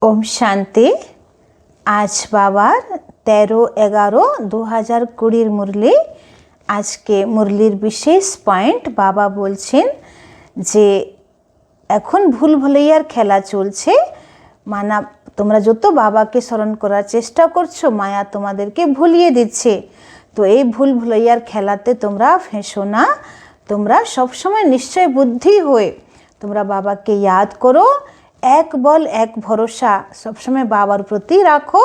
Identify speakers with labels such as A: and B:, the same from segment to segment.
A: ओम शांति। आज बाबार 13-11-2020 मुरली। आज के मुरलिर विशेष पॉइंट बाबा बोलছেন যে এখন ভুল ভুলাইয়ার খেলা চলছে। মানা তোমরা যত বাবাকে স্মরণ করার চেষ্টা করছো, মায়া তোমাদেরকে ভুলিয়ে দিচ্ছে। তো এই ভুল ভুলাইয়ার খেলাতে তোমরা ফেঁসো না। তোমরা সবসময় নিশ্চয় বুদ্ধি হয়ে তোমরা বাবাকে याद করো। এক বল এক ভরসা সবসময় বাবার প্রতি রাখো,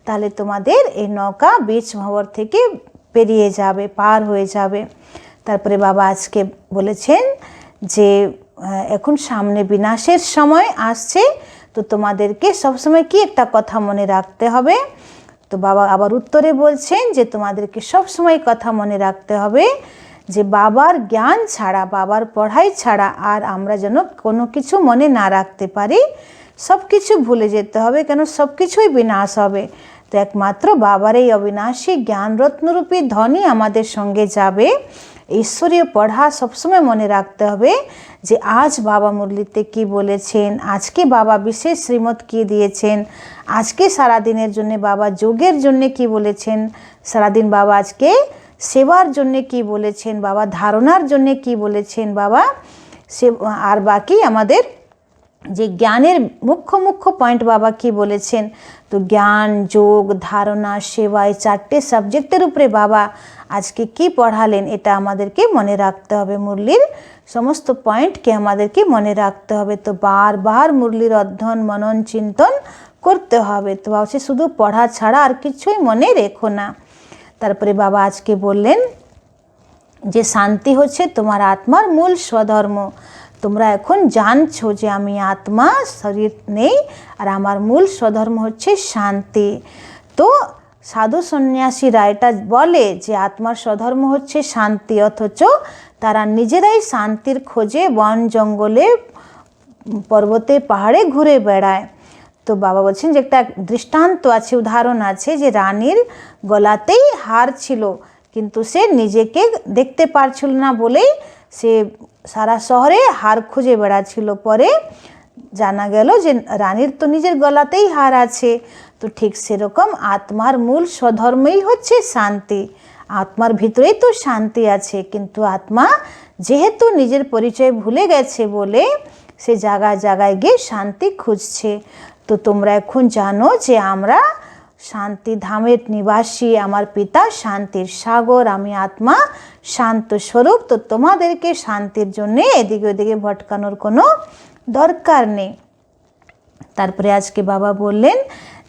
A: তাহলে তোমাদের এই নৌকা বীচ ভঁবর থেকে পেরিয়ে যাবে, পার হয়ে যাবে। তারপরে বাবা আজকে বলেছেন যে এখন সামনে বিনাশের সময় আসছে, তো তোমাদেরকে সবসময় কি একটা কথা মনে রাখতে হবে। তো বাবা আবার উত্তরে বলছেন যে তোমাদেরকে সবসময় কথা মনে রাখতে হবে যে বাবার জ্ঞান ছাড়া, বাবার পড়াই ছাড়া আর আমরা যেন কোনো কিছু মনে না রাখতে পারি। সব কিছু ভুলে যেতে হবে, কেন সব কিছুই বিনাশ হবে। তো একমাত্র বাবার এই অবিনাশী জ্ঞানরত্নরূপী ধনই আমাদের সঙ্গে যাবে। ঈশ্বরীয় পড়া সবসময় মনে রাখতে হবে যে আজ বাবা মুরলিতে কি বলেছেন, আজকে বাবা বিশেষ শ্রীমত কি দিয়েছেন, আজকে সারাদিনের জন্য বাবা যোগের জন্য কি বলেছেন, সারাদিন বাবা আজকে সেবার জন্য কি বলেছেন, বাবা ধারণার জন্য কি বলেছেন বাবা, সে আর বাকি আমাদের যে জ্ঞানের মুখ্য মুখ্য পয়েন্ট বাবা কি বলেছেন। তো জ্ঞান, যোগ, ধারণা, সেবা এই চারটে সাবজেক্টের উপরে বাবা আজকে কি পড়ালেন এটা আমাদেরকে মনে রাখতে হবে। মুরলির সমস্ত পয়েন্টকে আমাদেরকে মনে রাখতে হবে। তো বারবার মুরলির অধ্যয়ন, মনন, চিন্তন করতে হবে। তো ভাবছি শুধু পড়া ছাড়া আর কিছুই মনে রেখো না। তারপরে বাবা আজকে বললেন যে শান্তি হচ্ছে তোমার আত্মার মূল স্বধর্ম। তোমরা এখন জানছো যে আমি আত্মা, শরীর নেই, আর আমার মূল স্বধর্ম হচ্ছে শান্তি। তো সাধু সন্ন্যাসীরা এটা বলে যে আত্মার স্বধর্ম হচ্ছে শান্তি, অথচ তারা নিজেরাই শান্তির খোঁজে বন জঙ্গলে, পর্বতে, পাহাড়ে ঘুরে বেড়ায়। তো বাবা বলছেন যে একটা দৃষ্টান্ত আছে, উদাহরণ আছে যে রানীর গলাতেই হার ছিল, কিন্তু সে নিজেকে দেখতে পারছিল না বলেই সে সারা শহরে হার খুঁজে বেড়াচ্ছিল। পরে জানা গেল যে রানীর তো নিজের গলাতেই হার আছে। তো ঠিক সেরকম আত্মার মূল স্বধর্মই হচ্ছে শান্তি। আত্মার ভিতরেই তো শান্তি আছে, কিন্তু আত্মা যেহেতু নিজের পরিচয় ভুলে গেছে বলে সে জায়গায় জায়গায় গিয়ে শান্তি খুঁজছে। তো তোমরা এখন জানো যে আমরা শান্তি ধামের নিবাসী, আমার পিতা শান্তির সাগর, আমি আত্মা শান্ত স্বরূপ। তো তোমাদেরকে শান্তির জন্যে এদিকে ওদিকে ভটকানোর কোনো দরকার নেই। তারপরে আজকে বাবা বললেন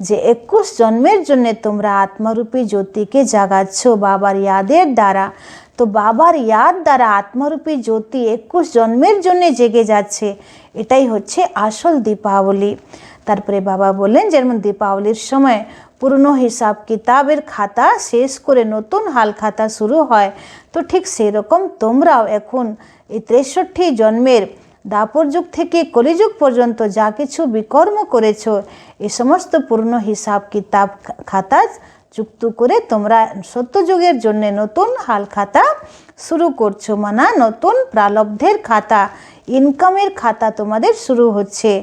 A: যে 21 জন্মের জন্যে তোমরা আত্মারূপী জ্যোতিকে জাগাচ্ছ বাবার ইয়াদের দ্বারা। তো বাবার ইয়াদ দ্বারা আত্মারূপী জ্যোতি 21 জন্মের জন্য জেগে যাচ্ছে। এটাই হচ্ছে আসল দীপাবলি। তারপরে বাবা বললেন যেমন দীপাবলির সময় পুরনো হিসাব কিতাবের খাতা শেষ করে নতুন হাল খাতা শুরু হয়, তো ঠিক সেরকম তোমরাও এখন এই 63 জন্মের দাপর যুগ থেকে কলিযুগ পর্যন্ত যা কিছু বিকর্ম করেছো, এই সমস্ত পুরনো হিসাব কিতাব খাতা যুক্ত করে তোমরা সত্যযুগের জন্য নতুন হাল খাতা শুরু করছো। মানে নতুন প্রালব্ধের খাতা, ইনকামের খাতা তোমাদের শুরু হচ্ছে।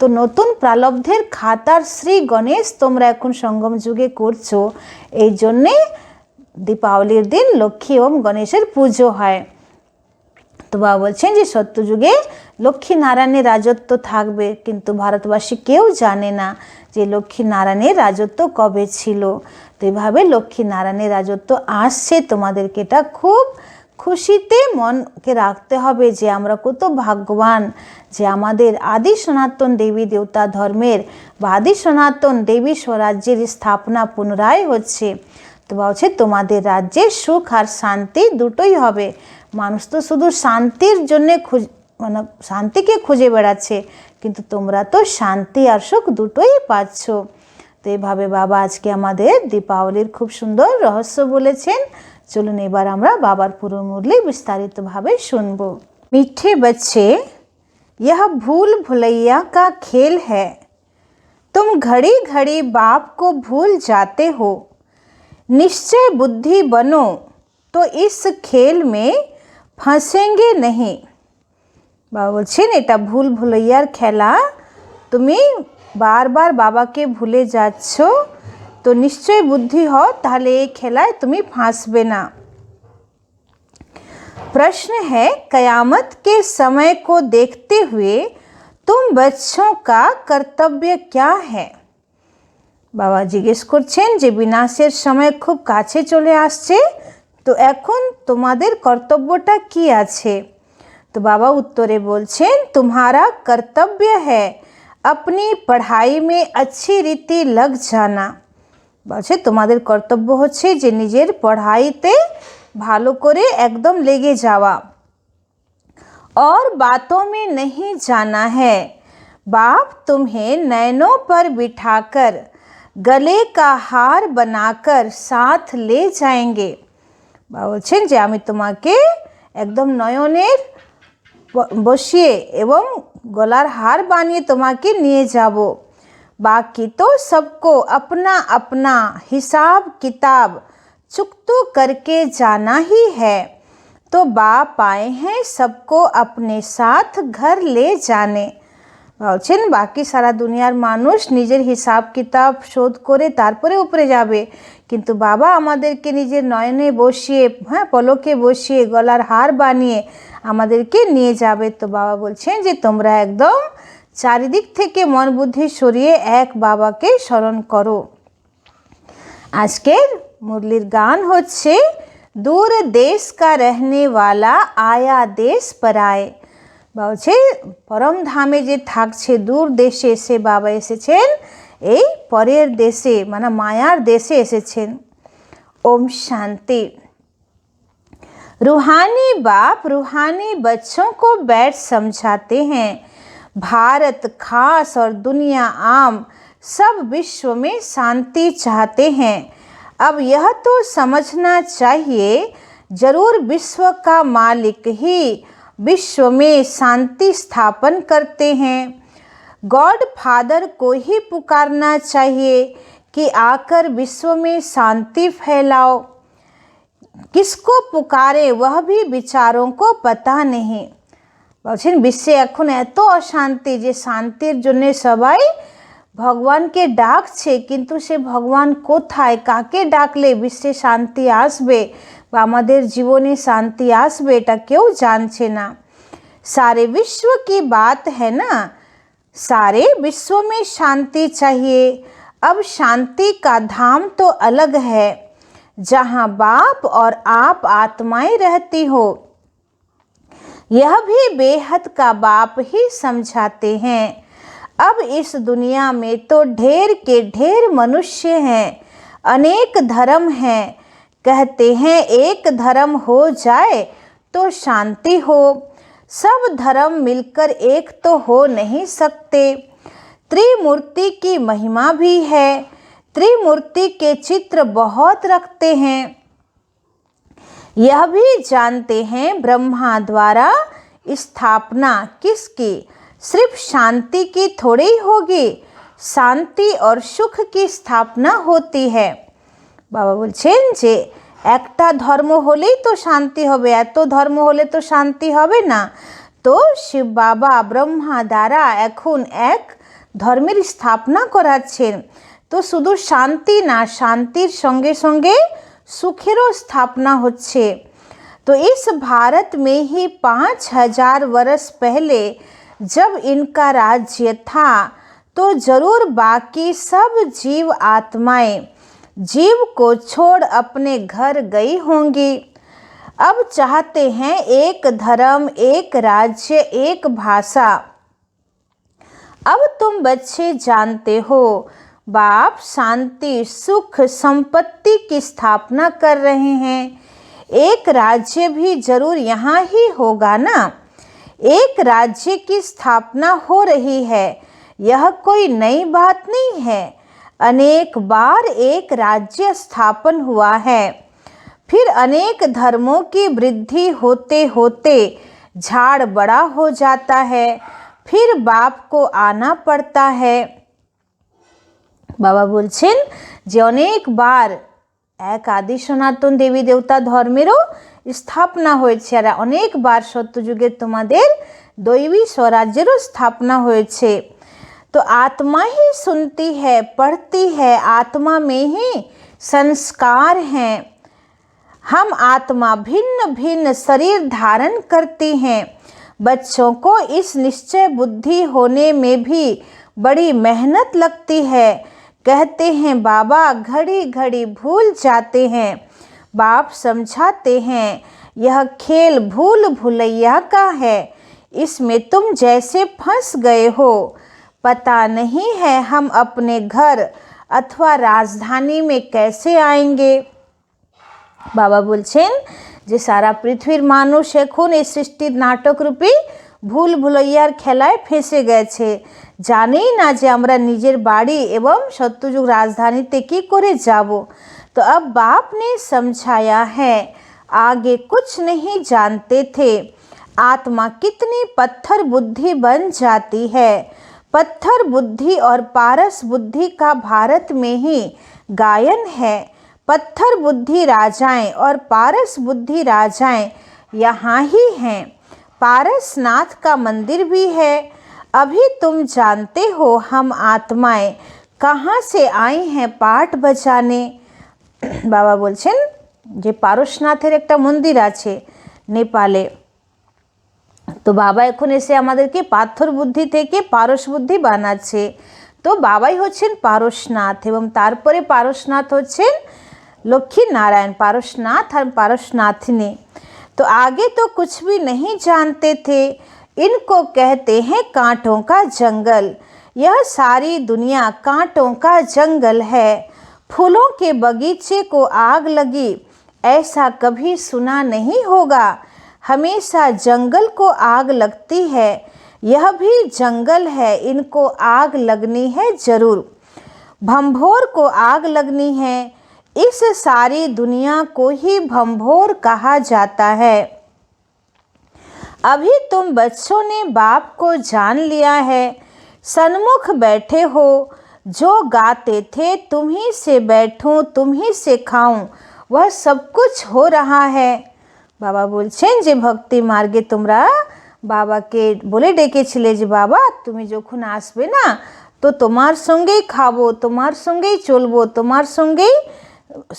A: তো নতুন প্রালব্ধের খাতার শ্রী গণেশ তোমরা এখন সঙ্গম যুগে করছো। এই জন্যে দীপাবলির দিন লক্ষ্মী ওম গণেশের পুজো হয়। তো বাবা বলছেন যে সত্যযুগে লক্ষ্মী নারায়ণের রাজত্ব থাকবে, কিন্তু ভারতবাসী কেউ জানে না যে লক্ষ্মী নারায়ণের রাজত্ব কবে ছিল। তো এইভাবে লক্ষ্মী নারায়ণের রাজত্ব আসছে, তোমাদেরকে এটা খুব খুশিতে মনকে রাখতে হবে যে আমরা কত ভাগ্যবান যে আমাদের আদি সনাতন দেবী দেবতা ধর্মের বা আদি সনাতন দেবী স্বরাজ্যের স্থাপনা পুনরায় হচ্ছে। তো বলছে তোমাদের রাজ্যে সুখ আর শান্তি দুটোই হবে। মানুষ তো শুধু শান্তির জন্যে মানে শান্তিকে খুঁজে বেড়াচ্ছে, কিন্তু তোমরা তো শান্তি আর সুখ দুটোই পাচ্ছ। তো এইভাবে বাবা আজকে আমাদের দীপাবলির খুব সুন্দর রহস্য বলেছেন। চলুন এবার আমরা বাবার পুরো মুরলি বিস্তারিতভাবে শুনব। मीठे बच्चे, यह भूल भुलैया का खेल है। तुम घड़ी घड़ी बाप को भूल जाते हो। निश्चय बुद्धि बनो तो इस खेल में फंसेंगे नहीं। বাবা বলছেন এটা ভুল ভুলাইয়ার খেলা, তুমি বারবার বাবাকে ভুলে যাচ্ছ, তো নিশ্চয় বুদ্ধি হও, তাহলে এই খেলায় তুমি ফাंसবে না। प्रश्न है, कयामत के समय को देखते हुए तुम बच्चों का कर्तव्य क्या है? বাবা জিজ্ঞেস করছেন যে বিনাশের সময় খুব কাছে চলে আসছে, তো এখন তোমাদের কর্তব্যটা কি আছে? तो बाबा उत्तरे बोलছেন, तुम्हारा कर्तव्य है अपनी पढ़ाई में अच्छी रीति लग जाना। বলছে তোমাদের কর্তব্য হচ্ছে যে নিজের পড়াইতে ভালো করে একদম লেগে যাওয়া। और बातों में नहीं जाना है, बाप तुम्हें नैनों पर बिठाकर गले का हार बनाकर साथ ले जाएंगे। বাবা বলছেন যে আমি তোমাকে একদম নয়নের বসিয়ে এবং গলার হার বানিয়ে তোমাকে নিয়ে যাব। बाकी तो सबको अपना अपना हिसाब किताब चुकता करके जाना ही है, तो बाप आए हैं सबको अपने साथ घर ले जाने। বলছেন বাকি সারা দুনিয়ার মানুষ নিজের হিসাব কিতাব শোধ করে তারপরে উপরে যাবে, কিন্তু বাবা আমাদেরকে নিজের নয়নে বসিয়ে, পলকে বসিয়ে গলার হার বানিয়ে আমাদেরকে নিয়ে যাবে। তো বাবা বলছেন যে তোমরা একদম চারিদিক থেকে মন বুদ্ধি সরিয়ে এক বাবাকে স্মরণ করো। আজকের মুরলির গান হচ্ছে, दूर देश का रहने वाला आया देश पर आए। বলছে পরম ধামে যে থাকছে দূর দেশে, সে বাবা এসেছেন এই পরের দেশে, মানে মায়ার দেশে এসেছেন। ओम शांति। रूहानी बाप रूहानी बच्चों को बैठ समझाते हैं, भारत खास और दुनिया आम सब विश्व में शांति चाहते हैं। अब यह तो समझना चाहिए, जरूर विश्व का मालिक ही विश्व में शांति स्थापन करते हैं। गॉड फादर को ही पुकारना चाहिए कि आकर विश्व में शांति फैलाओ। किसको पुकारे वह भी विचारों को पता नहीं। বলছেন বিশ্বে এখন এত অশান্তি যে শান্তির জন্য সবাই ভগবানকে ডাকছে, কিন্তু সে ভগবান কোথায়, কাকে ডাকলে বিশ্বে শান্তি আসবে বা আমাদের জীবনে শান্তি আসবে, এটা কেউ জানছে না। सारे विश्व की बात है ना, सारे विश्व में शांति चाहिए। अब शांति का धाम तो अलग है, जहाँ बाप और आप आत्माएं रहती हो। यह भी बेहद का बाप ही समझाते हैं। अब इस दुनिया में तो ढेर के ढेर मनुष्य हैं, अनेक धर्म हैं। कहते हैं एक धर्म हो जाए तो शांति हो, सब धर्म मिलकर एक तो हो नहीं सकते। त्रिमूर्ति की महिमा भी है, त्रिमूर्ति के चित्र बहुत रखते हैं। यह भी जानते हैं ब्रह्मा द्वारा स्थापना किसकी, सिर्फ शांति की थोड़ी होगी, शांति और सुख की स्थापना होती है। बाबा বলছেন যে একটা ধর্ম হলেই তো শান্তি হবে, এত ধর্ম হলে তো শান্তি হবে না। তো শিব বাবা ব্রহ্মা দ্বারা এখন এক ধর্মের স্থাপনা করাচ্ছেন। তো শুধু শান্তি না, শান্তির সঙ্গে সঙ্গে সুখেরও স্থাপনা হচ্ছে। तो इस भारत में ही 5000 वर्ष पहले जब इनका राज्य था, तो जरूर बाकी सब जीव आत्माएं जीव को छोड़ अपने घर गई होंगी। अब चाहते हैं एक धर्म, एक राज्य, एक भाषा। अब तुम बच्चे जानते हो, बाप शांति सुख संपत्ति की स्थापना कर रहे हैं। एक राज्य भी जरूर यहाँ ही होगा ना, एक राज्य की स्थापना हो रही है, यह कोई नई बात नहीं है। अनेक बार एक राज्य स्थापन हुआ है, फिर अनेक धर्मों की वृद्धि होते होते झाड़ बड़ा हो जाता है, फिर बाप को आना पड़ता है। बाबा बोलছেন যে অনেকবার এক আদি সনাতন দেবী দেবতা ধর্মেরও স্থাপনা হয়েছে, আর অনেকবার সত্যযুগের তোমাদের দৈবী স্বরাজ্যেরও স্থাপনা হয়েছে। तो आत्मा ही सुनती है, पढ़ती है, आत्मा में ही संस्कार हैं। हम आत्मा भिन्न भिन्न शरीर धारण करती हैं। बच्चों को इस निश्चय बुद्धि होने में भी बड़ी मेहनत लगती है। कहते हैं बाबा घड़ी घड़ी भूल जाते हैं। बाप समझाते हैं यह खेल भूल भुलैया का है, इसमें तुम जैसे फंस गए हो। पता नहीं है हम अपने घर अथवा राजधानी में कैसे आएंगे। বাবা বলছেন যে সারা পৃথিবীর মানুষ এখন এই সৃষ্টির নাটক রূপী ভুল ভুলাইয়ার খেলায় ফেসে গেছে। জানেই না যে আমরা নিজের বাড়ি এবং সত্যযুগ রাজধানীতে কি করে যাব। तो अब बाप ने समझाया है, आगे कुछ नहीं जानते थे। आत्मा कितनी पत्थर बुद्धि बन जाती है। पत्थर बुद्धि और पारस बुद्धि का भारत में ही गायन है। पत्थर बुद्धि राजाएं और पारस बुद्धि राजाएं यहाँ ही हैं। पारसनाथ का मंदिर भी है। अभी तुम जानते हो हम आत्माएं कहाँ से आई हैं पाठ बजाने। बाबा बोलছেন যে পারসনাথের একটা মন্দির আছে নেপালে। তো বাবা এখন এসে আমাদেরকে পাথর বুদ্ধি থেকে পারস বুদ্ধি বানাচ্ছে। তো বাবাই হচ্ছেন পারসনাথ এবং তারপরে পারসনাথ হচ্ছেন लक्ष्मी नारायण, पारसनाथ और पारसनाथिनी। तो आगे तो कुछ भी नहीं जानते थे। इनको कहते हैं कांटों का जंगल। यह सारी दुनिया कांटों का जंगल है। फूलों के बगीचे को आग लगी ऐसा कभी सुना नहीं होगा। हमेशा जंगल को आग लगती है। यह भी जंगल है, इनको आग लगनी है जरूर। भंभोर को आग लगनी है। इस सारी दुनिया को ही भंभोर कहा जाता है। अभी तुम बच्चों ने बाप को जान लिया है। सन्मुख बैठे हो, जो गाते थे तुम ही से बैठूं तुम ही से खाऊं, वह सब कुछ हो रहा है। बाबा बोलছেন যে ভক্তি মার্গে তোমরা বাবাকে বলে ডেকেছিলে যে বাবা তুমি যখন আসবে না তো তোমার সঙ্গেই খাবো, তোমার সঙ্গেই চলবো, তোমার সঙ্গেই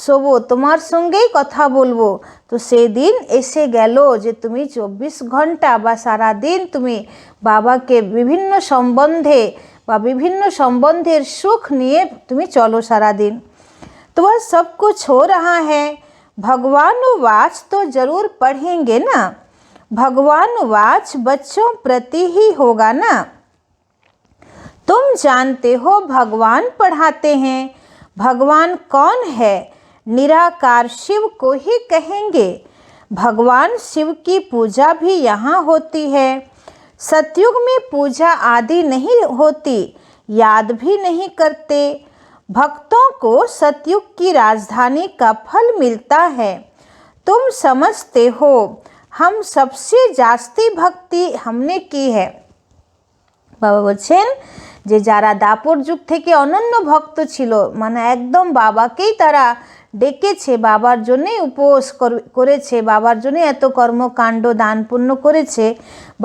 A: শোবো, তোমার সঙ্গেই কথা বলবো। তো সেই দিন এসে গেল যে তুমি 24 ঘন্টা বা সারা দিন তুমি বাবাকে বিভিন্ন সম্বন্ধে বা বিভিন্ন সম্বন্ধের সুখ নিয়ে তুমি চলো সারা दिन। तो वह सब कुछ हो रहा है। भगवानुवाच तो जरूर पढ़ेंगे ना। भगवानुवाच बच्चों प्रति ही होगा ना। तुम जानते हो भगवान पढ़ाते हैं। भगवान कौन है? निराकार शिव को ही कहेंगे। भगवान शिव की पूजा भी यहाँ होती है। सतयुग में पूजा आदि नहीं होती, याद भी नहीं करते। भक्तों को सतयुग की राजधानी का फल मिलता है। तुम समझते हो हम सबसे जास्ती भक्ति हमने की है। बाबा বলছেন যে যারা দাপর যুগ থেকে অনন্য ভক্ত ছিল, মানে একদম বাবাকেই তারা ডেকেছে, বাবার জন্যই উপোস করেছে, বাবার জন্য এত কর্মকাণ্ড দান পুণ্য করেছে,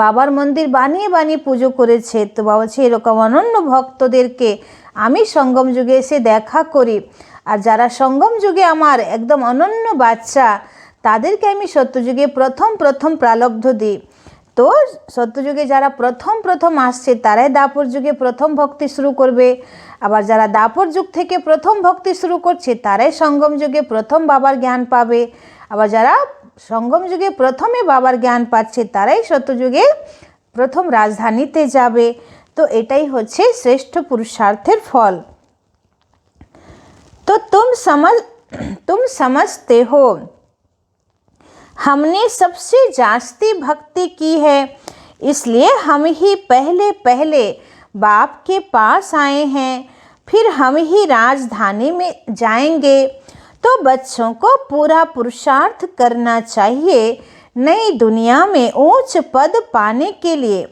A: বাবার মন্দির বানিয়ে বানিয়ে পুজো করেছে। তো বাবা বলছে এরকম অনন্য ভক্তদেরকে আমি সঙ্গম যুগে এসে দেখা করি। আর যারা সঙ্গম যুগে আমার একদম অনন্য বাচ্চা তাদেরকে আমি সত্যযুগে প্রথম প্রথম প্রালব্ধ দিই। তো সত্যযুগে যারা প্রথম প্রথম আসছে তারাই দাপর যুগে প্রথম ভক্তি শুরু করবে। আবার যারা দাপর যুগ থেকে প্রথম ভক্তি শুরু করছে তারাই সঙ্গম যুগে প্রথম বাবার জ্ঞান পাবে। আবার যারা সঙ্গম যুগে প্রথমে বাবার জ্ঞান পাচ্ছে তারাই সত্যযুগে প্রথম রাজধানীতে যাবে। তো এটাই হচ্ছে শ্রেষ্ঠ পুরুষার্থের ফল। তো तुम समझते हो हमने सबसे जास्ती भक्ति की है, इसलिए हम ही पहले पहले बाप के पास आए हैं, फिर हम ही राजधानी में जाएंगे। तो बच्चों को पूरा पुरुषार्थ करना चाहिए नई दुनिया में ऊंच पद पाने के लिए।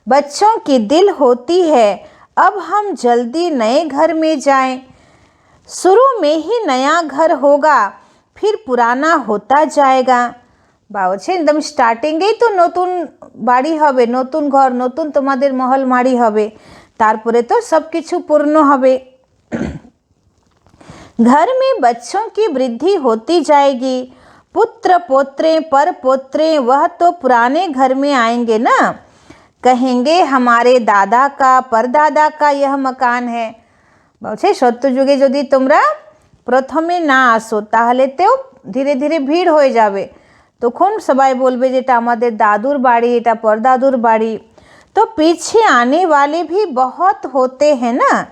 A: बच्चों की दिल होती है अब हम जल्दी नए घर में जाएं। शुरू में ही नया घर होगा, फिर पुराना होता जाएगा। বাবছে একদম স্টার্টিংয়েই তো নতুন বাড়ি হবে, নতুন ঘর, নতুন তোমাদের মহল মাড়ি হবে। तारपरे तो सब किछु पूर्ण हबे। घर में बच्चों की वृद्धि होती जाएगी। पुत्र पोत्रे पर पोत्रे वह तो पुराने घर में आएंगे ना, कहेंगे हमारे दादा का परदादा का यह मकान है। बलछे सत्य जुगे यदि तोमरा प्रथमे ना आसो ताहले तो धीरे धीरे भीड़ हो जाबे, तखन सबाई बोलबे जेटा आमादेर दादुर बाड़ी, एटा परदादुर बाड़ी। तो पीछे आने वाले भी बहुत होते हैं ना।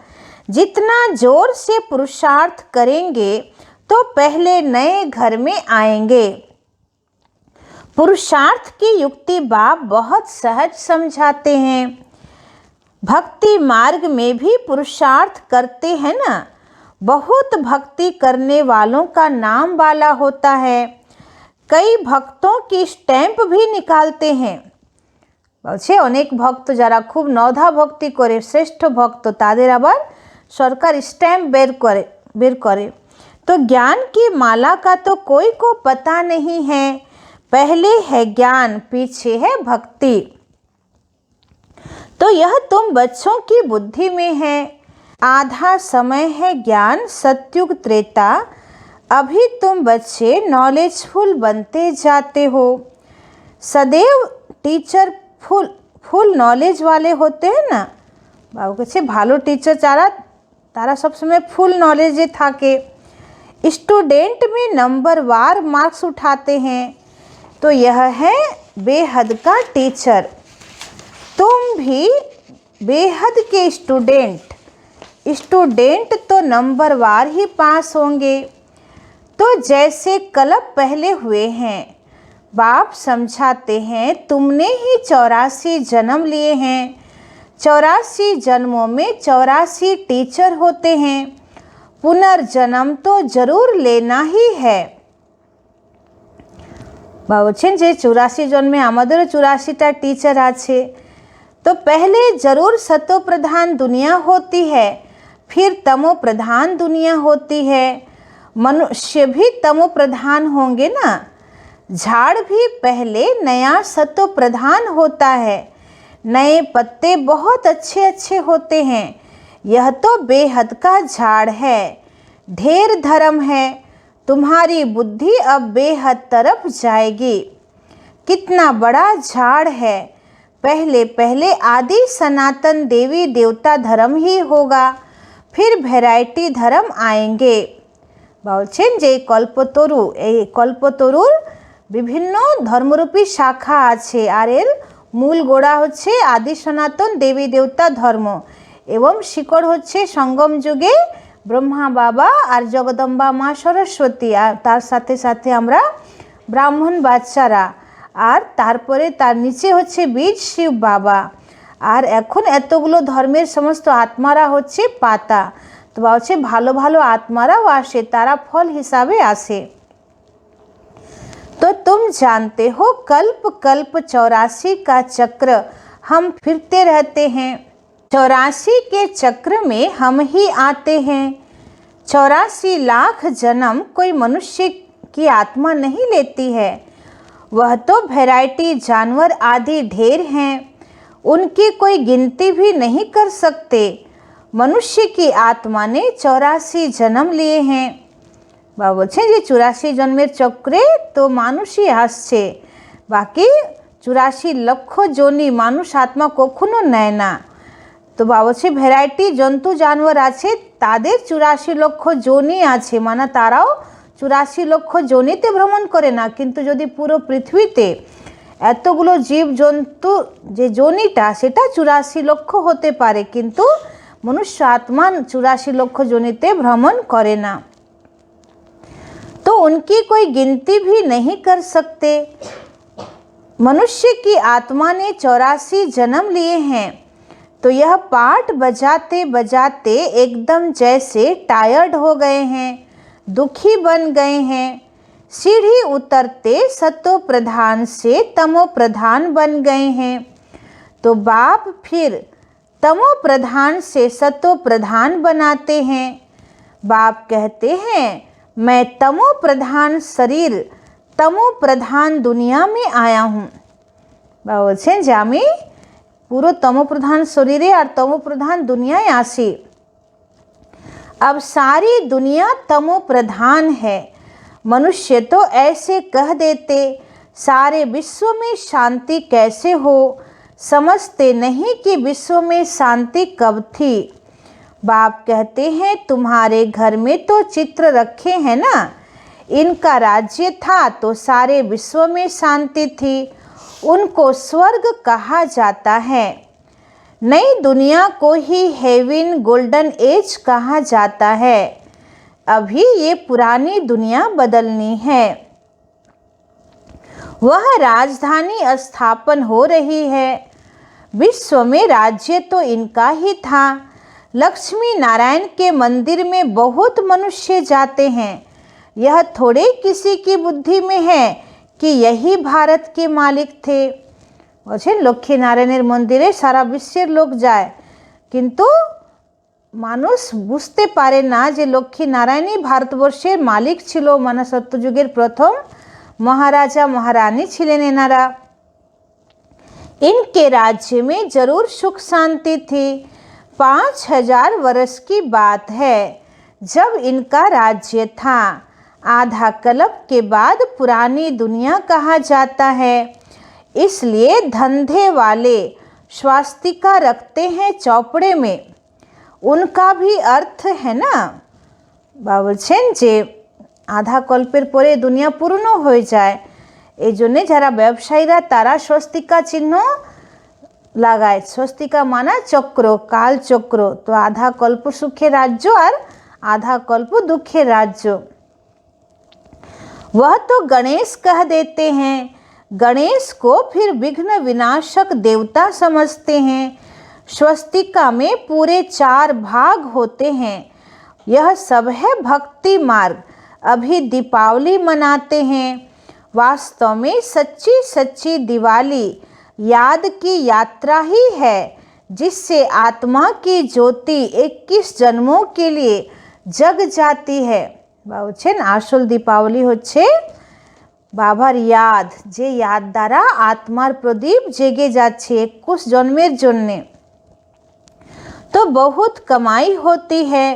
A: जितना जोर से पुरुषार्थ करेंगे तो पहले नए घर में आएंगे। पुरुषार्थ की युक्ति बाप बहुत सहज समझाते हैं। भक्ति मार्ग में भी पुरुषार्थ करते हैं ना। बहुत भक्ति करने वालों का नाम वाला होता है। कई भक्तों की स्टैंप भी निकालते हैं। বলছে অনেক ভক্ত যারা খুব নধা ভক্তি করে, শ্রেষ্ঠ ভক্ত, তাদের আবার সরকার স্ট্যাম্প বের করে। तो ज्ञान की माला का तो कोई को पता नहीं है। पहले है ज्ञान, पीछे है भक्ति। तो यह तुम बच्चों की बुद्धि में है। आधा समय है ज्ञान सतयुग त्रेता। अभी तुम बच्चे नॉलेजफुल बनते जाते हो। सदैव टीचर फुल नॉलेज वाले होते हैं ना। बाबू कहे भालो टीचर तारा सब समय फुल नॉलेज थाके। स्टूडेंट में नंबर वार मार्क्स उठाते हैं। तो यह है बेहद का टीचर। तुम भी बेहद के स्टूडेंट तो नंबर वार ही पास होंगे। तो जैसे कल्प पहले हुए हैं, बाप समझाते हैं तुमने ही 84 जन्म लिए हैं। 84 जन्मों में 84 टीचर होते हैं। पुनर्जन्म तो जरूर लेना ही है। बलছেন যে 84 जन्मे आमादेरो 84टा टीचर आछे। तो पहले जरूर सतो प्रधान दुनिया होती है, फिर तमो प्रधान दुनिया होती है। मनुष्य भी तमो प्रधान होंगे ना। झाड़ भी पहले नया सतो प्रधान होता है। नए पत्ते बहुत अच्छे अच्छे होते हैं। यह तो बेहद का झाड़ है। ढेर धर्म है। तुम्हारी बुद्धि अब बेहद तरफ जाएगी। कितना बड़ा झाड़ है। पहले पहले आदि सनातन देवी देवता धर्म ही होगा, फिर वैरायटी धर्म आएंगे। বলছেন যে কল্পতরুর বিভিন্ন ধর্মরূপী শাখা আছে, আর এর মূল গোড়া হচ্ছে আদি সনাতন দেবী দেবতা ধর্ম এবং শিকড় হচ্ছে সঙ্গম যুগে ব্রহ্মা বাবা আর জগদম্বা মা সরস্বতী, আর তার সাথে সাথে আমরা ব্রাহ্মণ বাচ্চারা, আর তারপরে তার নিচে হচ্ছে বীজ শিব বাবা, আর এখন এতগুলো ধর্মের সমস্ত আত্মারা হচ্ছে পাতা। তো বলছে ভালো ভালো আত্মারাও আসে, তারা ফল হিসাবে আসে। तो तुम जानते हो कल्प कल्प 84 का चक्र हम फिरते रहते हैं। 84 के चक्र में हम ही आते हैं। 84 लाख जन्म कोई मनुष्य की आत्मा नहीं लेती है। वह तो वैरायटी जानवर आदि ढेर हैं, उनकी कोई गिनती भी नहीं कर सकते। मनुष्य की आत्मा ने 84 जन्म लिए हैं। বা বলছেন যে 84 জন্মের চক্রে তো মানুষই আসছে, বাকি 84 লক্ষ যোনি মানুষ আত্মা কখনো নেয় না। তো বা বলছে ভ্যারাইটি জন্তু জানোয়ার আছে, তাদের 84 লক্ষ যোনি আছে, মানে তারাও 84 লক্ষ যোনিতে ভ্রমণ করে না। কিন্তু যদি পুরো পৃথিবীতে এতগুলো জীব জন্তু যে যোনিটা সেটা 84 লক্ষ হতে পারে, কিন্তু মনুষ্য আত্মা 84 লক্ষ যোনিতে ভ্রমণ করে না। तो उनकी कोई गिनती भी नहीं कर सकते। मनुष्य की आत्मा ने 84 जन्म लिए हैं। तो यह पाठ बजाते बजाते एकदम जैसे टायर्ड हो गए हैं, दुखी बन गए हैं। सीढ़ी उतरते सतो प्रधान से तमो प्रधान बन गए हैं। तो बाप फिर तमो प्रधान से सतो प्रधान बनाते हैं। बाप कहते हैं मैं तमो प्रधान शरीर तमो प्रधान दुनिया में आया हूँ। বলছেন যে আমি পুরো तमोप्रधान शरीरे और तमोप्रधान दुनियाएं आसी। अब सारी दुनिया तमोप्रधान है। मनुष्य तो ऐसे कह देते, सारे विश्व में शांति कैसे हो, समझते नहीं कि विश्व में शांति कब थी। बाप कहते हैं तुम्हारे घर में तो चित्र रखे हैं ना, इनका राज्य था तो सारे विश्व में शांति थी, उनको स्वर्ग कहा जाता है। नई दुनिया को ही हेवन गोल्डन एज कहा जाता है। अभी ये पुरानी दुनिया बदलनी है। वह राजधानी स्थापन हो रही है। विश्व में राज्य तो इनका ही था। लक्ष्मी नारायण के मंदिर में बहुत मनुष्य जाते हैं। यह थोड़े किसी की बुद्धि में है कि यही भारत के मालिक थे। बुझें लक्ष्मी नारायणেर मंदिरे सारा विश्वेर लोक जाए, किन्तु मानुष बुझते पारे ना जे लक्ष्मी नारायणई भारतवर्षेर मालिक छिलो, माने सत्ययुगेर प्रथम महाराजा महारानी छिलेन एनारा। इनके राज्य में जरूर सुख शांति थी। 5000 वर्ष की बात है जब इनका राज्य था। आधा कल्प के बाद पुरानी दुनिया कहा जाता है। इसलिए धंधे वाले स्वास्तिका रखते हैं चौपड़े में। उनका भी अर्थ है ना बोलছেন যে आधा कल्पेर परे दुनिया पूर्ण हो जाए, एजन्य যারা ব্যবসায়ীরা তারা স্বস্তিকা চিহ্ন লাগায়। স্বস্তিকা माना चक्र, काल चक्र। तो आधा कल्प सुखे राज्य और आधा कल्प दुखे राज्य। वह तो गणेश कह देते हैं। गणेश को फिर विघ्न विनाशक देवता समझते हैं। स्वस्तिका में पूरे 4 भाग होते हैं। यह सब है भक्ति मार्ग। अभी दीपावली मनाते हैं। वास्तव में सच्ची सच्ची दिवाली याद की यात्रा ही है, जिससे आत्मा की ज्योति 21 जन्मों के लिए जग जाती है। बोलছেন आसल दीपावली होच्छे बाबार याद, जे याद द्वारा आत्मार प्रदीप जेगे जाच्छे 21 जन्मेर जन्ने। तो बहुत कमाई होती है।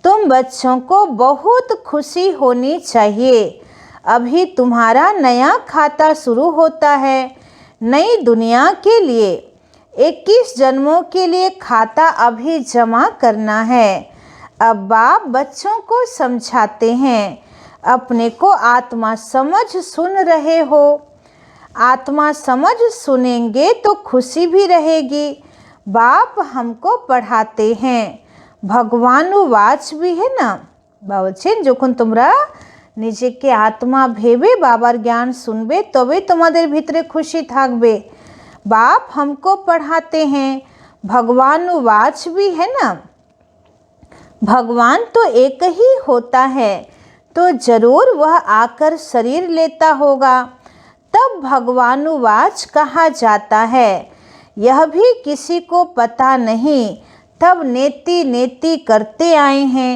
A: तुम बच्चों को बहुत खुशी होनी चाहिए। अभी तुम्हारा नया खाता शुरू होता है। नई दुनिया के लिए 21 जन्मों के लिए खाता अभी जमा करना है। अब बाप बच्चों को समझाते हैं। अपने को आत्मा समझ सुन रहे हो। आत्मा समझ सुनेंगे तो खुशी भी रहेगी। बाप हमको पढ़ाते हैं। भगवान वाच भी है ना बोलছেন যখন তোমরা নিজেকে আত্মা ভেবে বাবার জ্ঞান শুনবে তবে তোমাদের ভিতরে খুশি থাকবে। बाप हमको पढ़ाते हैं। भगवान वाच भी है ना। भगवान तो एक ही होता है, तो जरूर वह आकर शरीर लेता होगा, तब भगवानुवाच कहा जाता है। यह भी किसी को पता नहीं, तब नेति नेति करते आए हैं।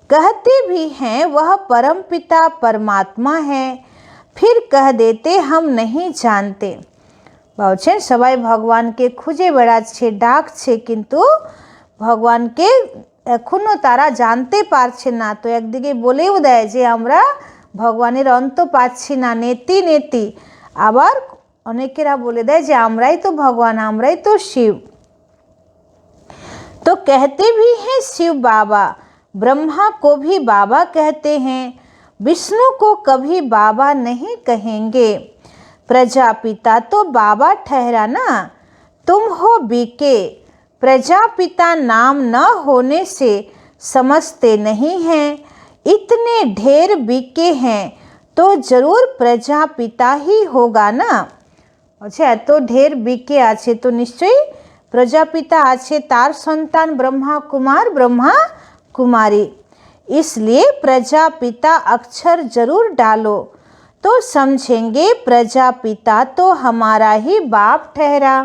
A: कहते भी हैं वह परमपिता परमात्मा है, फिर कह देते हम नहीं जानते। बोलছেন सबाई भगवान के खुजे बेड़ाচ্ছে डाकছে, किन्तु भगवान के एखोनो तारा जानते पारছে ना। तो एकदिके बोलेও দেয় যে আমরা ভগবানের অন্ত পাচ্ছি না, নেতি নেতি। আবার অনেকেরা বলে দেয় যে আমরাই তো ভগবান, আমরাই তো शिव। तो कहते भी हैं शिव बाबा, ब्रह्मा को भी बाबा कहते हैं, विष्णु को कभी बाबा नहीं कहेंगे। प्रजापिता तो बाबा ठहरा ना, तुम हो बीके। प्रजापिता नाम न होने से समझते नहीं हैं। इतने ढेर बीके हैं तो जरूर प्रजापिता ही होगा ना। अच्छा, तो ढेर बीके आछे तो निश्चय प्रजापिता आछे, तार संतान ब्रह्मा कुमार ब्रह्मा कुमारी। इसलिए प्रजापिता अक्षर जरूर डालो तो समझेंगे प्रजापिता तो हमारा ही बाप ठहरा।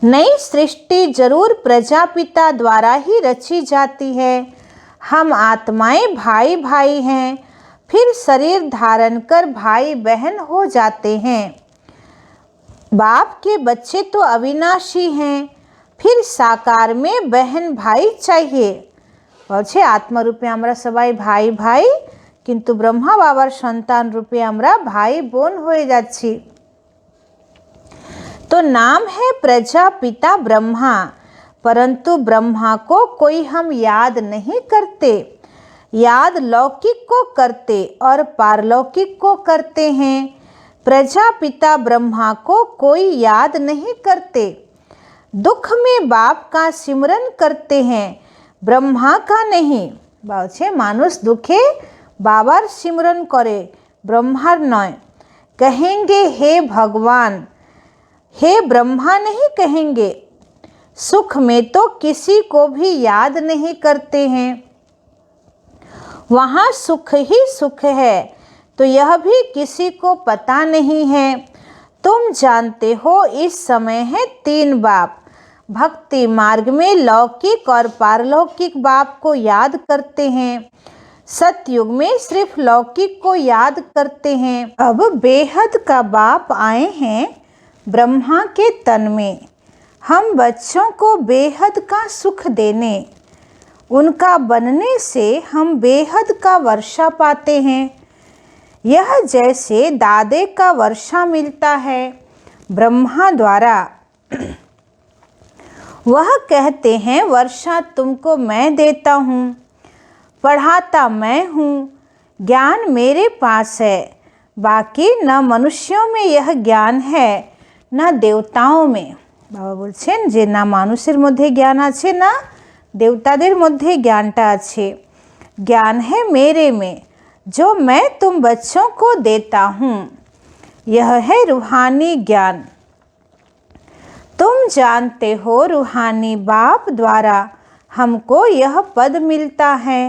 A: नई सृष्टि जरूर प्रजापिता द्वारा ही रची जाती है। हम आत्माएं भाई भाई हैं, फिर शरीर धारण कर भाई बहन हो जाते हैं। बाप के बच्चे तो अविनाशी हैं, फिर साकार में बहन भाई चाहिए। বলছে আত্মারূপে আমরা সবাই ভাই ভাই, কিন্তু ব্রহ্মা বাবার সন্তান রূপে আমরা ভাই বোন হয়ে যাচ্ছি। तो नाम है प्रजापिता ब्रह्मा, परंतु ब्रह्मा को कोई हम याद नहीं करते। याद लौकिक को करते और पारलौकिक को करते हैं। प्रजापिता ब्रह्मा को कोई याद नहीं करते। दुख में बाप का सिमरन करते हैं, ब्रह्मा का नहीं। বলছে মানুষ দুঃখে বাবার सिमरन करे, ब्रह्मार नय। कहेंगे हे भगवान, हे ब्रह्मा नहीं कहेंगे। सुख में तो किसी को भी याद नहीं करते हैं। वहाँ सुख ही सुख है, तो यह भी किसी को पता नहीं है। तुम जानते हो इस समय है 3 बाप। भक्ति मार्ग में लौकिक और पारलौकिक बाप को याद करते हैं। सतयुग में सिर्फ लौकिक को याद करते हैं। अब बेहद का बाप आए हैं ब्रह्मा के तन में, हम बच्चों को बेहद का सुख देने। उनका बनने से हम बेहद का वर्षा पाते हैं। यह जैसे दादे का वर्षा मिलता है ब्रह्मा द्वारा। वह कहते हैं वर्षा तुमको मैं देता हूँ, पढ़ाता मैं हूँ, ज्ञान मेरे पास है। बाकी न मनुष्यों में यह ज्ञान है न देवताओं में। बाबा बोलছেন যে না মানুষের মধ্যে জ্ঞান আছে না देवताদের মধ্যে জ্ঞানটা আছে। ज्ञान है मेरे में, जो मैं तुम बच्चों को देता हूँ। यह है रूहानी ज्ञान। तुम जानते हो रूहानी बाप द्वारा हमको यह पद मिलता है।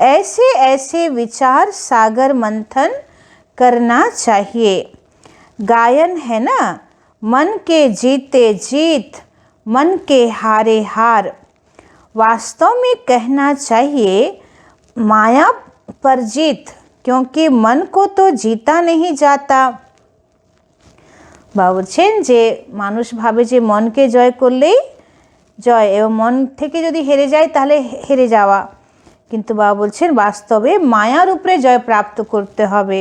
A: ऐसे ऐसे विचार सागर मंथन करना चाहिए। गायन है ना, मन के जीते जीत, मन के हारे हार। वास्तव में कहना चाहिए माया पर जीत, क्योंकि मन को तो जीता नहीं जाता। বাবা বলছেন যে মানুষ ভাবে যে মনকে জয় করলেই জয়, এবং মন থেকে যদি হেরে যায় তাহলে হেরে যাওয়া। কিন্তু বাবা বলছেন বাস্তবে মায়ার উপরে জয় প্রাপ্ত করতে হবে।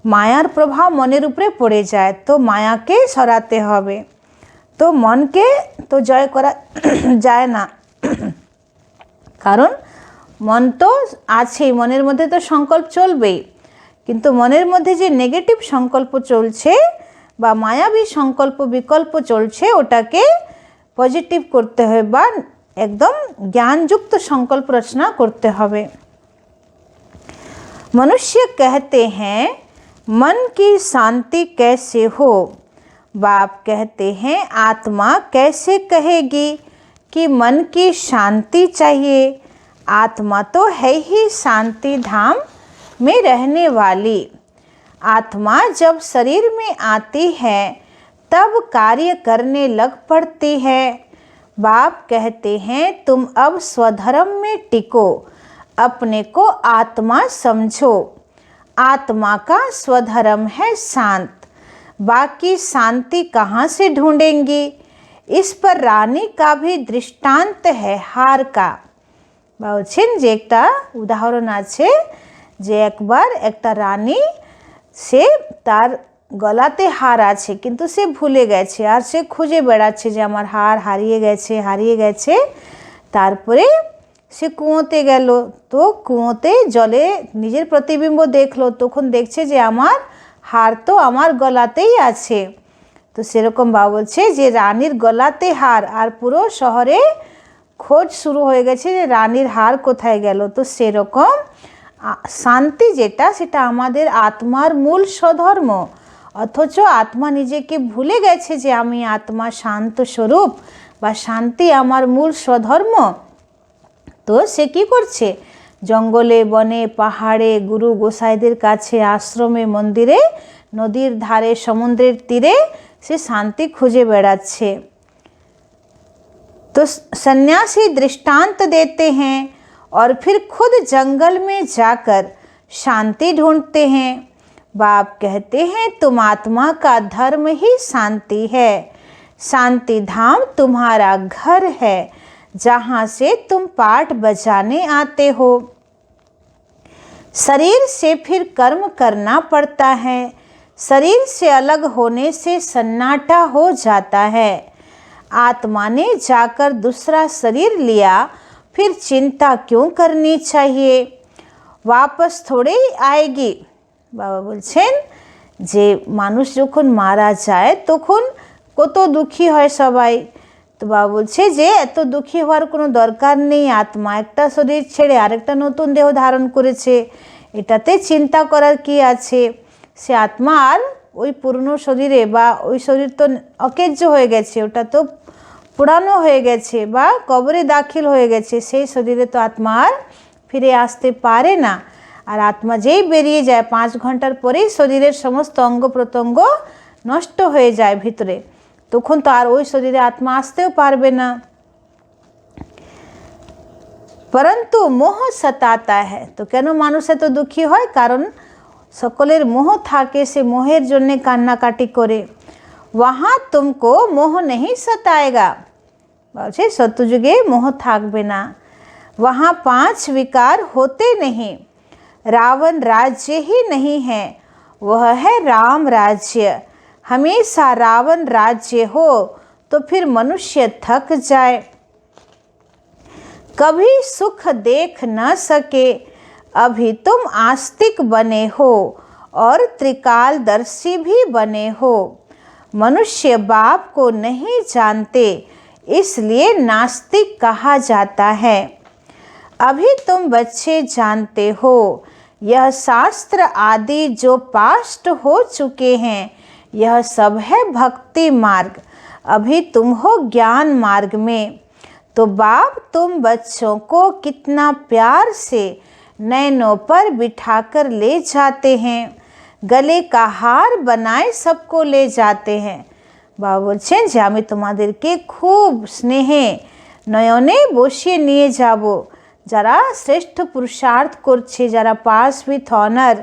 A: মায়ার প্রভাব মনের উপরে পড়ে যায়, তো মায়াকে সরাতে হবে। তো মনকে তো জয় করা যায় না, কারণ মন তো আছেই, মনের মধ্যে তো সংকল্প চলবেই। কিন্তু মনের মধ্যে যে নেগেটিভ সংকল্প চলছে বা মায়াবী সংকল্প বিকল্প চলছে, ওটাকে পজিটিভ করতে হবে বা একদম জ্ঞানযুক্ত সংকল্প রচনা করতে হবে। मनुष्य कहते हैं मन की शांति कैसे हो। बाप कहते हैं आत्मा कैसे कहेगी कि मन की शांति चाहिए। आत्मा तो है ही शांति धाम में रहने वाली। आत्मा जब शरीर में आती है तब कार्य करने लग पड़ती है। बाप कहते हैं तुम अब स्वधर्म में टिको, अपने को आत्मा समझो। आत्मा का स्वधर्म है शांत, बाकी शांति कहाँ से ढूंढेंगी। इस पर रानी का भी दृष्टांत है हार का। বলছেন যে একটা উদাহরণ আছে যে একবার একটা রানী, সে তার গলাতে হার আছে কিন্তু সে ভুলে গেছে, আর সে খুঁজে বেড়াচ্ছে যে আমার হার হারিয়ে গেছে। তারপরে সে কুয়োতে গেল, তো কুয়োতে জলে নিজের প্রতিবিম্ব দেখলো, তখন দেখছে যে আমার হার তো আমার গলাতেই আছে। তো সেরকম বাবা বলছে যে রানীর গলাতে হার, আর পুরো শহরে খোঁজ শুরু হয়ে গেছে যে রানীর হার কোথায় গেল। তো সেরকম শান্তি যেটা, সেটা আমাদের আত্মার মূল স্বধর্ম। অথচ আত্মা নিজেকে ভুলে গেছে যে আমি আত্মা শান্ত স্বরূপ বা শান্তি আমার মূল স্বধর্ম। তো সে কী করছে, জঙ্গলে বনে পাহাড়ে গুরু গোসাইদের কাছে আশ্রমে মন্দিরে নদীর ধারে সমুদ্রের তীরে সে শান্তি খুঁজে বেড়াচ্ছে। तो सन्यासी दृष्टांत देते हैं और फिर खुद जंगल में जाकर शांति ढूंढते हैं। बाप कहते हैं तुम आत्मा का धर्म ही शांति है। शांति धाम तुम्हारा घर है जहाँ से तुम पाठ बजाने आते हो। शरीर से फिर कर्म करना पड़ता है। शरीर से अलग होने से सन्नाटा हो जाता है। आत्मा ने जाकर दूसरा शरीर लिया, फिर चिंता क्यों करनी चाहिए? वापस थोड़े ही आएगी। बाबा बोलছেন যে মানুষ যখন মারা যায় তখন কত দুঃখী হয় সবাই। তো বাবা বলছে যে এত দুঃখী হওয়ার কোনো দরকার নেই। আত্মা একটা শরীর ছেড়ে আরেকটা নতুন দেহ ধারণ করেছে, এটাতে চিন্তা করার কি আছে? সে আত্মা আর ওই পুরনো শরীরে বা ওই শরীর তো অকেজ্য হয়ে গেছে, ওটা তো পুরানো হয়ে গেছে বা কবরে দাখিল হয়ে গেছে, সেই শরীরে তো আত্মা আর ফিরে আসতে পারে না। আর আত্মা যেই বেরিয়ে যায় 5 ঘন্টার পরেই শরীরের সমস্ত অঙ্গ প্রত্যঙ্গ নষ্ট হয়ে যায় ভিতরে, তখন তো আর ওই শরীরে আত্মা আসতেও পারবে না। परंतु मोह सताता है। तो কেন মানুষ এত দুঃখী হয়? কারণ সকলের মোহ থাকে, সে মোহের জন্য কান্নাকাটি করে। वहाँ तुमको मोह नहीं सताएगा। বলছে সত্যযুগে মোহ থাকবে না। वहाँ 5 विकार होते नहीं। रावण राज्य ही नहीं है, वह है राम राज्य। हमेशा रावण राज्य हो तो फिर मनुष्य थक जाए, कभी सुख देख न सके। अभी तुम आस्तिक बने हो और त्रिकालदर्शी भी बने हो। मनुष्य बाप को नहीं जानते, इसलिए नास्तिक कहा जाता है। अभी तुम बच्चे जानते हो, यह शास्त्र आदि जो पास्ट हो चुके हैं, यह सब है भक्ति मार्ग। अभी तुम हो ज्ञान मार्ग में। तो बाप तुम बच्चों को कितना प्यार से नैनों पर बिठाकर ले जाते हैं, गले का हार बनाए सबको ले जाते हैं। বাবা বলছেন যে আমি তোমাদেরকে খুব স্নেহে নয়নে বসিয়ে নিয়ে যাব। যারা শ্রেষ্ঠ পুরুষার্থ করছে, যারা পাস উইথ অনার,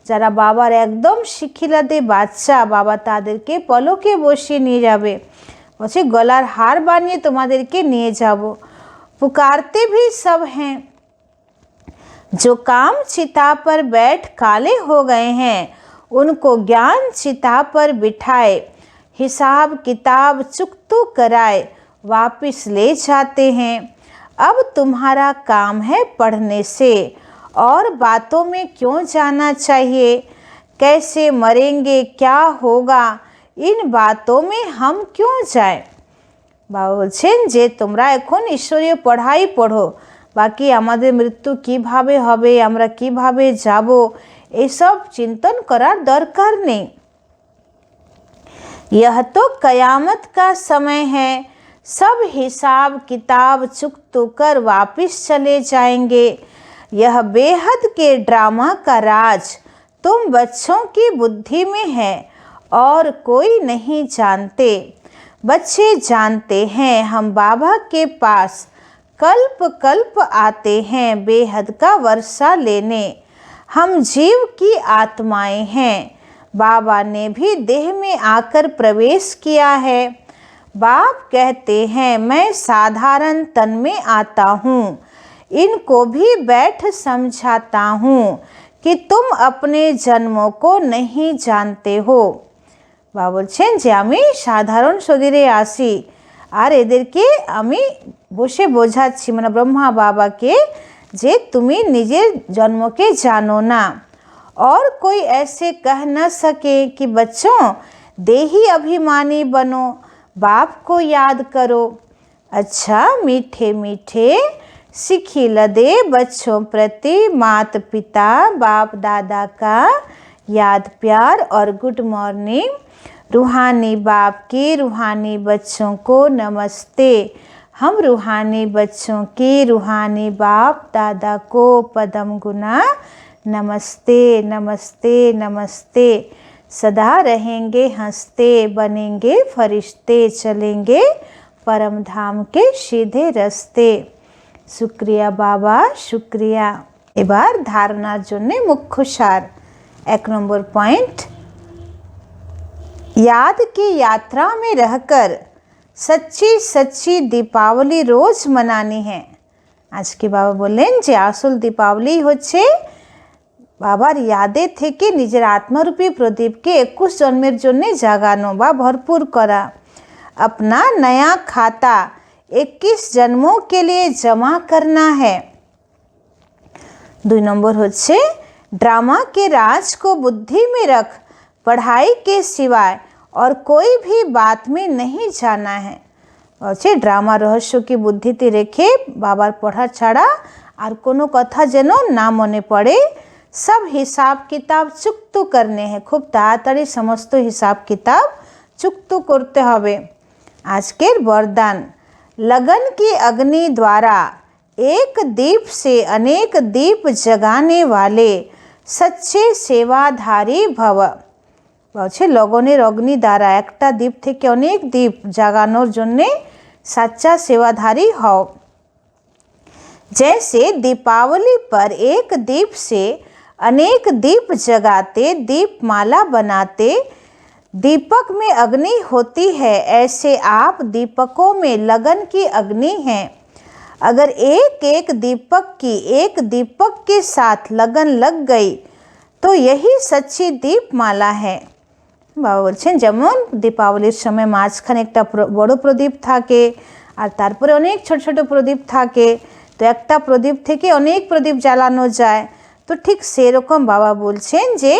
A: যারা বাবার একদম শিখিলাদে বাচ্চা, বাবা তাদেরকে পলকে বসিয়ে নিয়ে যাবে। বলছে গলার হার বানিয়ে তোমাদেরকে নিয়ে যাব। पुकारते भी सब हैं, जो काम चिता पर बैठ काले हो गए हैं, उनको ज्ञान चिता पर बिठाए, हिसाब किताब चुकतू कराए, वापिस ले जाते हैं। अब तुम्हारा काम है पढ़ने से, और बातों में क्यों जाना चाहिए? कैसे मरेंगे, क्या होगा, इन बातों में हम क्यों जाएं? বাবা বলছেন যে তোমরা এখন ঈশ্বরীয় পড়াই পড়ো, বাকি আমাদের মৃত্যু কিভাবে হবে, আমরা কিভাবে যাব, এসব চিন্তন করার দরকার নেই। यह तो कयामत का समय है, सब हिसाब किताब चुकतू कर वापिस चले जाएंगे। यह बेहद के ड्रामा का राज तुम बच्चों की बुद्धि में है और कोई नहीं जानते। बच्चे जानते हैं हम बाबा के पास कल्प कल्प आते हैं बेहद का वर्षा लेने। हम जीव की आत्माएं हैं, बाबा ने भी देह में आकर प्रवेश किया है। बाप कहते हैं मैं साधारण तन में आता हूँ, इनको भी बैठ समझाता हूँ कि तुम अपने जन्मों को नहीं जानते हो। বাবা বলছেন যে আমি সাধারণ শরীরে আসি আর এদেরকে আমি বসে বোঝাচ্ছি, মানে ব্রহ্মা বাবাকে, যে তুমি নিজের জন্মকে জানো না। और कोई ऐसे कह न सके कि बच्चों देही अभिमानी बनो, बाप को याद करो। अच्छा मीठे मीठे सिखिलदे बच्चों प्रति माता पिता बाप दादा का याद प्यार और गुड मॉर्निंग। रूहानी बाप की रूहानी बच्चों को नमस्ते। हम रूहानी बच्चों की रूहानी बाप दादा को पदम गुना नमस्ते नमस्ते नमस्ते। सदा रहेंगे हंसते, बनेंगे फरिश्ते, चलेंगे परम धाम के सीधे रास्ते। शुक्रिया बाबा, शुक्रिया। এবার ধারণার জন্য মুখ্য সার। 1 नंबर पॉइंट, याद की यात्रा में रहकर सच्ची सच्ची दीपावली रोज मनानी है। आज के बाबा बोलें जे आसल दीपावली होच्छे बाबार यादे थेके निजेर आत्मारूपी प्रदीप के 21 जन्मेर जन्य जागानो बा भरपूर करा। अपना नया खाता 21 जन्मों के लिए जमा करना है। 2 नंबर होच्छे ड्रामा के राज को बुद्धि में रख, पढ़ाई के सिवाय और कोई भी बात में नहीं जाना है। होच्छे ड्रामा रहस्य की बुद्धिते रेखे बाबार पढ़ा छाड़ा और कोनो कथा जेनो ना मने पड़े। सब हिसाब किताब चुक्तु करने हैं, खूब ताड़ाताड़ी समस्त हिसाब किताब चुक्तु करते हवे। आजकेर वरदान, लगन की अग्नि द्वारा एक दीप से अनेक दीप जगाने वाले सच्चे सेवाधारी भव। বলছে লগনের অগ্নি দ্বারা একটা দ্বীপ থেকে অনেক দ্বীপ জাগানোর জন্য सच्चा सेवाधारी हो। जैसे दीपावली पर एक दीप से अनेक दीप जगाते, दीपमाला बनाते दीपक में अग्नि होती है, ऐसे आप दीपकों में लगन की अग्नि हैं। अगर एक एक दीपक के साथ लगन लग गई तो यही सच्ची दीपमाला है। बाबा बोलছেন যেমন দীপাবলির সময় মাঝখানে একটা বড় প্রদীপ থাকে আর তারপরে অনেক ছোট ছোট প্রদীপ থাকে, তো একটা প্রদীপ থেকে অনেক প্রদীপ জ্বালানো যায়। তো ঠিক সেরকম বাবা বলছেন যে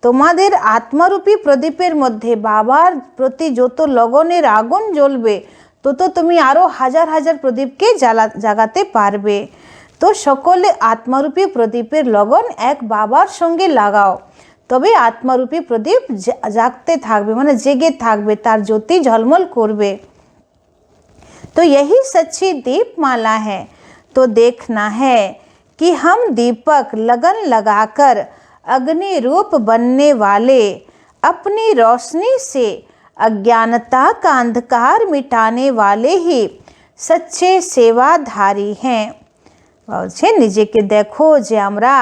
A: তোমাদের আত্মারূপী প্রদীপের মধ্যে বাবার প্রতি যত লগনের আগুন জ্বলবে তত তুমি আরও হাজার হাজার প্রদীপকে জাগাতে পারবে। তো সকলে আত্মারূপী প্রদীপের লগন এক বাবার সঙ্গে লাগাও, তবে আত্মারূপী প্রদীপ জাগতে থাকবে, মানে জেগে থাকবে, তার জ্যোতি ঝলমল করবে। तो यही सच्ची दीपमाला है। तो देखना है कि हम दीपक लगन लगाकर अग्नि रूप बनने वाले अपनी रोशनी से अज्ञानता का अंधकार मिटाने वाले ही सच्चे सेवाधारी हैं। বলছে নিজেকে দেখো যে আমরা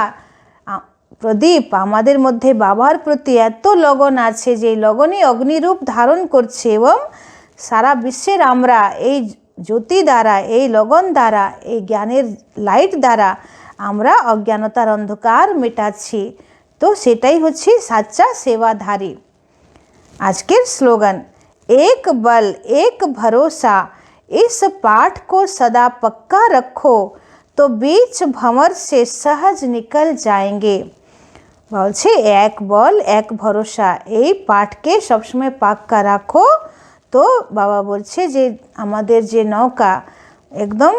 A: প্রদীপ, আমাদের মধ্যে বাবার প্রতি এত লগন আছে যে লগনে অগ্নিরূপ ধারণ করছে এবং সারা বিশ্বের আমরা এই জ্যোতি দ্বারা, এই লগন দ্বারা, এই জ্ঞানের লাইট দ্বারা আমরা অজ্ঞানতার অন্ধকার মেটাচ্ছি। তো সেটাই হচ্ছে সাচ্চা সেবাধারী। আজকের স্লোগান, एक बल एक भरोसा, इस पाठ को सदा पक्का रखो तो बीच भंवर से सहज निकल जाएंगे। বলছে এক বল এক ভরসা, এই পাঠকে সবসময় পাক্কা রাখো। তো বাবা বলছে যে আমাদের যে নৌকা একদম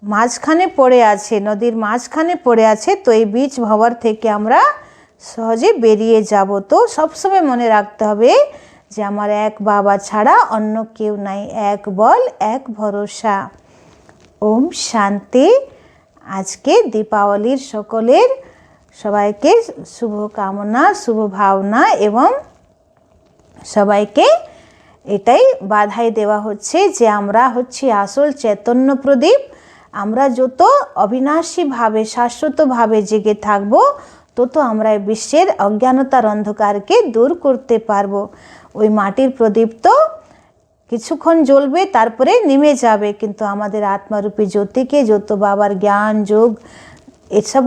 A: মাঝখানে পড়ে আছে, নদীর মাঝখানে পড়ে আছে, তো এই বীজ ভঁবর থেকে আমরা সহজে বেরিয়ে যাব। তো সবসময় মনে রাখতে হবে যে আমার এক বাবা ছাড়া অন্য কেউ নাই, এক বল এক ভরসা। ওম শান্তি। আজকে দীপাবলির সকলের সবাইকে শুভ কামনা, শুভ ভাবনা এবং সবাইকে এটাই বাধাই দেওয়া হচ্ছে যে আমরা হচ্ছি আসল চৈতন্য প্রদীপ। আমরা যত অবিনাশীভাবে শাশ্বতভাবে জেগে থাকবো তত আমরা বিশ্বের অজ্ঞানতার অন্ধকারকে দূর করতে পারবো। ওই মাটির প্রদীপ তো কিছুক্ষণ জ্বলবে তারপরে নিভে যাবে, কিন্তু আমাদের আত্মারূপী জ্যোতিকে যত বাবার জ্ঞান যোগ এসব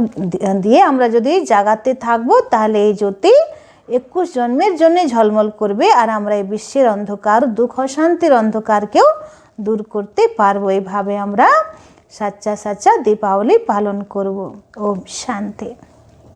A: দিয়ে আমরা যদি জাগাতে থাকবো তাহলে এই জ্যোতি 21 জন্মের জন্য ঝলমল করবে আর আমরা এই বিশ্বের অন্ধকার, দুঃখ অশান্তির অন্ধকারকেও দূর করতে পারবো। এইভাবে আমরা সাচ্চা সাচ্চা দীপাবলি পালন করব। ওম শান্তি।